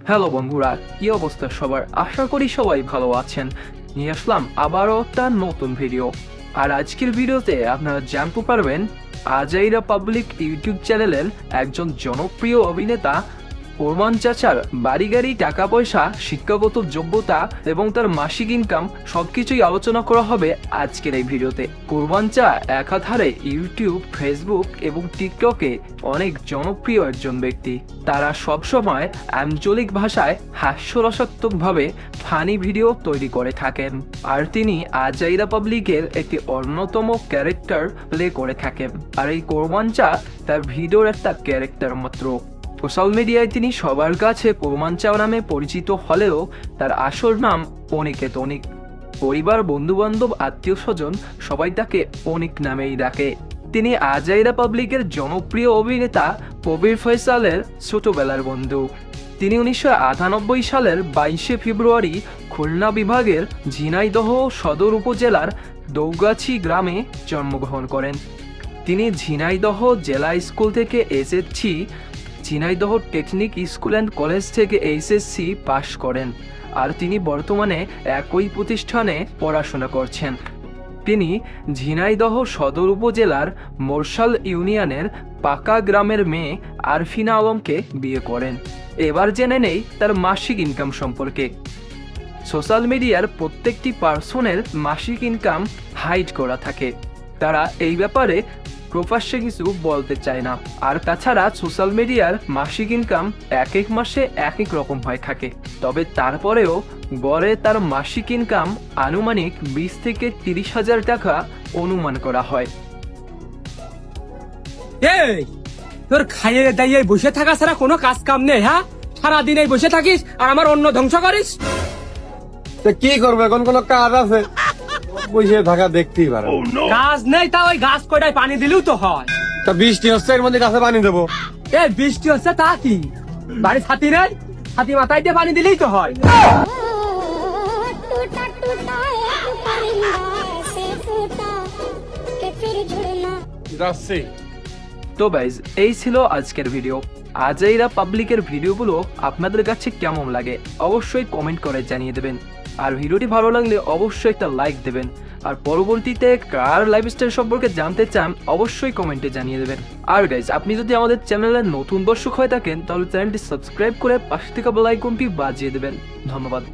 Hello বন্ধুরা, কি অবস্থা সবার? আশা করি সবাই ভালো আছেন। নিয়ে আসলাম আবারও একটা নতুন ভিডিও। আর আজকের ভিডিওতে আপনারা জানতে পারবেন আজাইরা পাবলিক ইউটিউব চ্যানেলের একজন জনপ্রিয় অভিনেতা কোরবান চাচার বাড়ি গাড়ি, টাকা পয়সা, শিক্ষাগত যোগ্যতা এবং তার মাসিক ইনকাম সবকিছুই আলোচনা করা হবে আজকের এই ভিডিওতে। কোরবান চা একাধারে ইউটিউব, ফেসবুক এবং টিকটকে অনেক জনপ্রিয় একজন ব্যক্তি। তারা সবসময় আঞ্চলিক ভাষায় হাস্যরসাত্মকভাবে ফানি ভিডিও তৈরি করে থাকেন, আর তিনি আজাইরা পাবলিকের একটি অন্যতম ক্যারেক্টার প্লে করে থাকেন। আর এই কোরবান চা তার ভিডিওর একটা ক্যারেক্টার মাত্র। সোশ্যাল মিডিয়ায় তিনি সবার কাছে কোরবান চাও নামে পরিচিত হলেও তার আসল নাম অনিকেত অনিক। পরিবার, বন্ধুবান্ধব, আত্মীয় স্বজন সবাই তাকে অনিক নামেই ডাকে। তিনি আজাইরা পাবলিকের জনপ্রিয় অভিনেতা কবির ফয়সালের ছোটবেলার বন্ধু। তিনি 1998 সালের 22 ফেব্রুয়ারি খুলনা বিভাগের ঝিনাইদহ সদর উপজেলার দৌগাছি গ্রামে জন্মগ্রহণ করেন। তিনি ঝিনাইদহ জেলা স্কুল থেকে SSC, Jhenaidah technique school and college থেকে এইচএসসি পাশ করেন। আর তিনি বর্তমানে একই প্রতিষ্ঠানে পড়াশোনা করছেন। তিনি ঝিনাইদহ সদর উপজেলার মোরশাল ইউনিয়নের পাকা গ্রামের মেয়ে আরফিনা আলমকে বিয়ে করেন। এবার জেনে নেই তার মাসিক ইনকাম সম্পর্কে। সোশ্যাল মিডিয়ার প্রত্যেকটি পার্সনের মাসিক ইনকাম হাইড করা থাকে, তারা এই ব্যাপারে প্রকাশ্যে কিছু বলতে চায় না। আর তাছাড়া সোশ্যাল মিডিয়ার মাসিক ইনকাম এক এক মাসে এক এক রকম হয়ে থাকে, তবে তারপরেও গড়ে তার মাসিক ইনকাম আনুমানিক 20 থেকে 30 হাজার টাকা অনুমান করা হয়। এই তোর খাইয়ে দাইয়ে বসে থাকা ছাড়া কোনো কাজ কাম নেই? হ্যাঁ, সারাদিন এই বসে থাকিস আর আমার অন্ন ধ্বংস করিস। কি করবে, এখন কোনো কাজ আছে? বসে থাকা দেখতেই পারে। কাজ নেই, তা ওই গাছ কয়টায় পানি দিলেও তো হয়। তা বৃষ্টি হচ্ছে, এর মধ্যে গাছে পানি দেবো? এই বৃষ্টি হচ্ছে তা কি, বাড়ি ছাতি নেই? ছাতি মাথায় দিয়ে পানি দিলেই তো হয়। टूटा टूटा एक परिंदा से टूटा के फिर जुड़ना। যাচ্ছি। তো গাইজ, এই ছিল আজকের ভিডিও। আজাইরা পাবলিকের ভিডিওগুলো আপনাদের কাছে কেমন লাগে অবশ্যই কমেন্ট করে জানিয়ে দেবেন। আর ভিডিওটি ভালো লাগলে অবশ্যই একটা লাইক দেবেন। আর পরবর্তীতে কার লাইফস্টাইল সম্পর্কে জানতে চান অবশ্যই কমেন্টে জানিয়ে দেবেন। আর গাইজ, আপনি যদি আমাদের চ্যানেলের নতুন দর্শক হয়ে থাকেন তাহলে চ্যানেলটি সাবস্ক্রাইব করে পাশে থাকা বেল আইকনটি বাজিয়ে দেবেন। ধন্যবাদ।